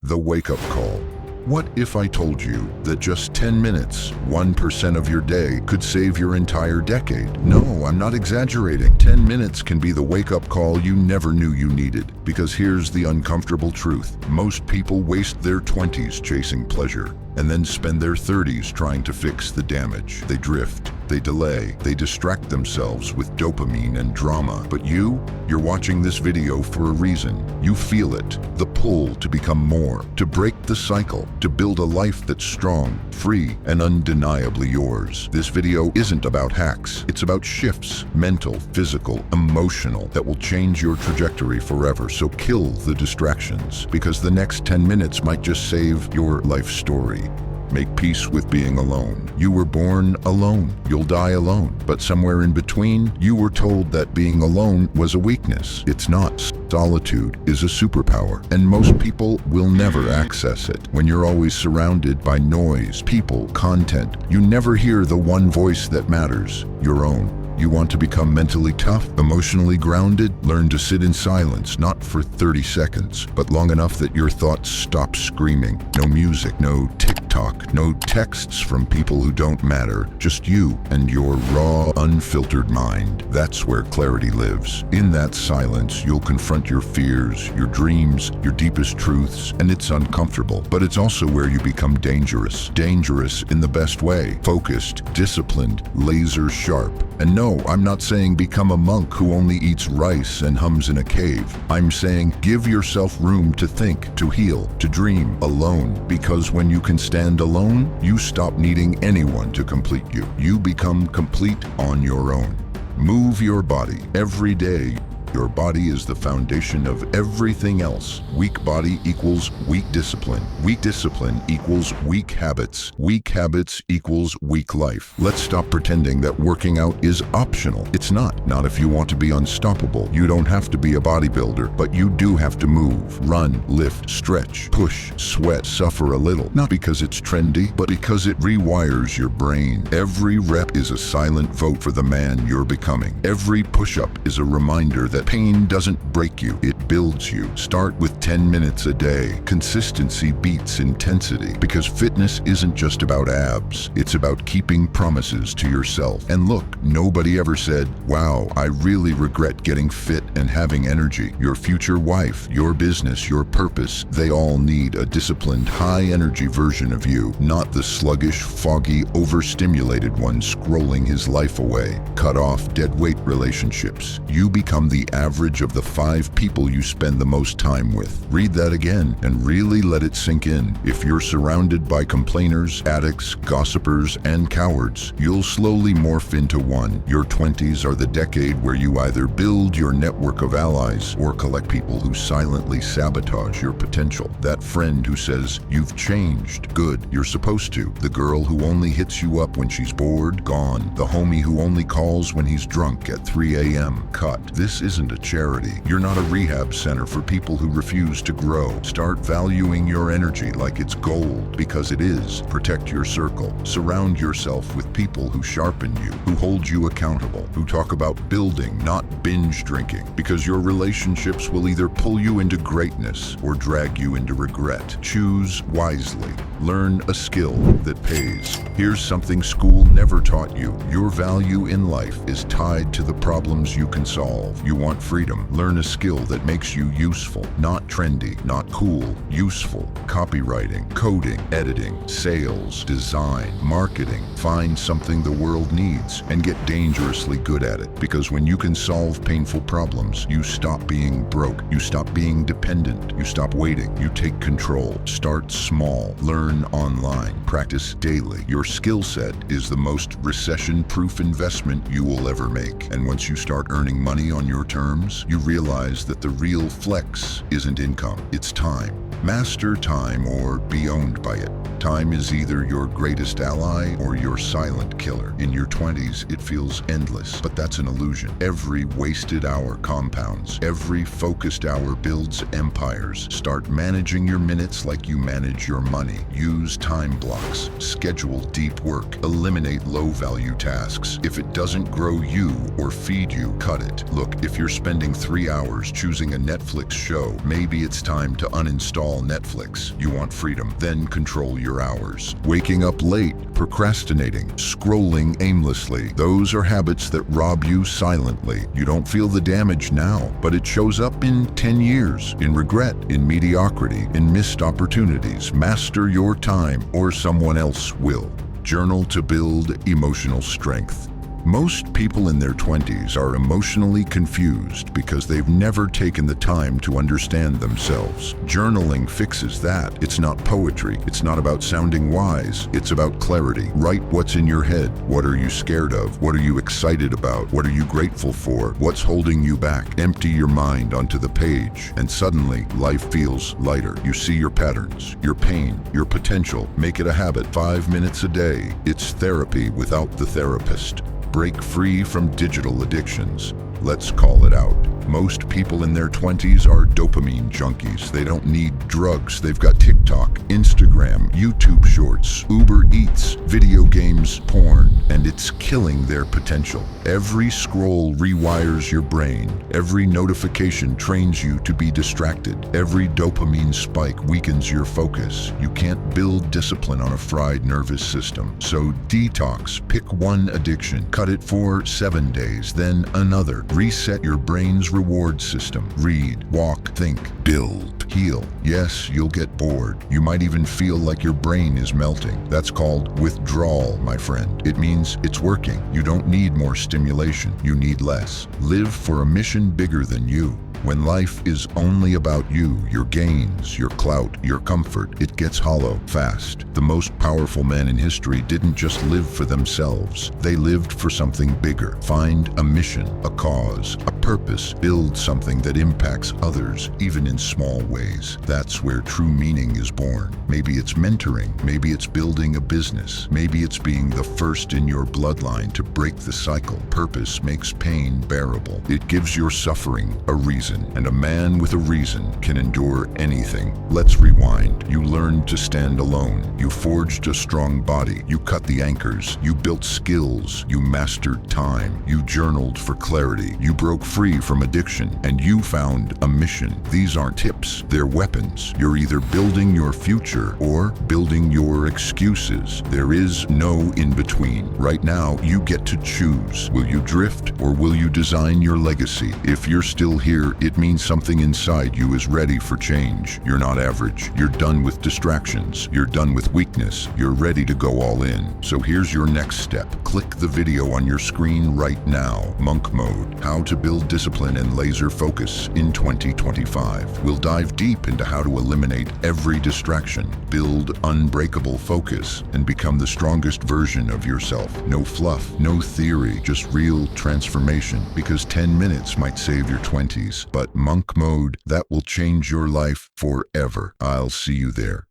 The wake-up call. What if I told you that just 10 minutes, 1% of your day, could save your entire decade? No, I'm not exaggerating. 10 minutes can be the wake-up call you never knew you needed. Because here's the uncomfortable truth. Most people waste their 20s chasing pleasure, and then spend their 30s trying to fix the damage. They drift, they delay, they distract themselves with dopamine and drama. But you're watching this video for a reason. You feel it, the pull to become more, to break the cycle, to build a life that's strong, free, and undeniably yours. This video isn't about hacks. It's about shifts, mental, physical, emotional, that will change your trajectory forever. So kill the distractions, because the next 10 minutes might just save your life story. Make peace with being alone. You were born alone. You'll die alone. But somewhere in between, you were told that being alone was a weakness. It's not. Solitude is a superpower, and most people will never access it. When you're always surrounded by noise, people, content, you never hear the one voice that matters, your own. You want to become mentally tough, emotionally grounded? Learn to sit in silence, not for 30 seconds, but long enough that your thoughts stop screaming. No music, no TikTok, no texts from people who don't matter. Just you and your raw, unfiltered mind. That's where clarity lives. In that silence, you'll confront your fears, your dreams, your deepest truths, and it's uncomfortable. But it's also where you become dangerous. Dangerous in the best way. Focused, disciplined, laser sharp. And no, I'm not saying become a monk who only eats rice and hums in a cave. I'm saying give yourself room to think, to heal, to dream alone. Because when you can stand alone, you stop needing anyone to complete you. You become complete on your own. Move your body every day. Your body is the foundation of everything else. Weak body equals weak discipline. Weak discipline equals weak habits. Weak habits equals weak life. Let's stop pretending that working out is optional. It's not. Not if you want to be unstoppable. You don't have to be a bodybuilder, but you do have to move, run, lift, stretch, push, sweat, suffer a little. Not because it's trendy, but because it rewires your brain. Every rep is a silent vote for the man you're becoming. Every push-up is a reminder that pain doesn't break you, it builds you. Start with 10 minutes a day. Consistency beats intensity, because fitness isn't just about abs. It's about keeping promises to yourself. And look, nobody ever said, wow, I really regret getting fit and having energy. Your future wife, your business, your purpose, they all need a disciplined, high-energy version of you, not the sluggish, foggy, overstimulated one scrolling his life away. Cut off deadweight relationships. You become the average of the 5 people you spend the most time with. Read that again and really let it sink in. If you're surrounded by complainers, addicts, gossipers, and cowards, you'll slowly morph into one. Your 20s are the decade where you either build your network of allies or collect people who silently sabotage your potential. That friend who says, you've changed, good, you're supposed to. The girl who only hits you up when she's bored, gone. The homie who only calls when he's drunk at 3 a.m., cut. This isn't a charity. You're not a rehab center for people who refuse to grow. Start valuing your energy like it's gold, because it is. Protect your circle. Surround yourself with people who sharpen you, who hold you accountable, who talk about building, not binge drinking, because your relationships will either pull you into greatness or drag you into regret. Choose wisely. Learn a skill that pays. Here's something school never taught you. Your value in life is tied to the problems you can solve. You want freedom? Learn a skill that makes you useful. Not trendy, not cool, useful. Copywriting, coding, editing, sales, design, marketing. Find something the world needs and get dangerously good at it. Because when you can solve painful problems, you stop being broke. You stop being dependent. You stop waiting. You take control. Start small. Learn online. Practice daily. Your skill set is the most recession-proof investment you will ever make. And once you start earning money on your terms, you realize that the real flex isn't income, it's time. Master time or be owned by it. Time is either your greatest ally or your silent killer. In your 20s, it feels endless, but that's an illusion. Every wasted hour compounds. Every focused hour builds empires. Start managing your minutes like you manage your money. Use time blocks. Schedule deep work. Eliminate low-value tasks. If it doesn't grow you or feed you, cut it. Look, if you're spending 3 hours choosing a Netflix show, maybe it's time to uninstall all Netflix. You want freedom, then control your hours. Waking up late, procrastinating, scrolling aimlessly. Those are habits that rob you silently. You don't feel the damage now, but it shows up in 10 years, in regret, in mediocrity, in missed opportunities. Master your time, or someone else will. Journal to build emotional strength. Most people in their 20s are emotionally confused because they've never taken the time to understand themselves. Journaling fixes that. It's not poetry. It's not about sounding wise. It's about clarity. Write what's in your head. What are you scared of? What are you excited about? What are you grateful for? What's holding you back? Empty your mind onto the page, and suddenly life feels lighter. You see your patterns, your pain, your potential. Make it a habit. 5 minutes a day. It's therapy without the therapist. Break free from digital addictions. Let's call it out. Most people in their 20s are dopamine junkies. They don't need drugs. They've got TikTok, Instagram, YouTube Shorts, Uber Eats, video games, porn, and it's killing their potential. Every scroll rewires your brain. Every notification trains you to be distracted. Every dopamine spike weakens your focus. You can't build discipline on a fried nervous system. So detox. Pick one addiction. Cut it for 7 days, then another. Reset your brain's reward system. Read, walk, think, build, heal. Yes, you'll get bored. You might even feel like your brain is melting. That's called withdrawal, my friend. It means it's working. You don't need more stimulation. You need less. Live for a mission bigger than you. When life is only about you, your gains, your clout, your comfort, it gets hollow fast. The most powerful men in history didn't just live for themselves. They lived for something bigger. Find a mission, a cause, a purpose. Build something that impacts others, even in small ways. That's where true meaning is born. Maybe it's mentoring. Maybe it's building a business. Maybe it's being the first in your bloodline to break the cycle. Purpose makes pain bearable. It gives your suffering a reason. And a man with a reason can endure anything. Let's rewind. You learned to stand alone. You forged a strong body. You cut the anchors. You built skills. You mastered time. You journaled for clarity. You broke free from addiction. And you found a mission. These aren't tips. They're weapons. You're either building your future or building your excuses. There is no in between. Right now, you get to choose. Will you drift or will you design your legacy? If you're still here, it means something inside you is ready for change. You're not average. You're done with distractions. You're done with weakness. You're ready to go all in. So here's your next step. Click the video on your screen right now. Monk Mode: How to Build Discipline and Laser Focus in 2025. We'll dive deep into how to eliminate every distraction, build unbreakable focus, and become the strongest version of yourself. No fluff, no theory, just real transformation. Because 10 minutes might save your 20s. But Monk Mode, that will change your life forever. I'll see you there.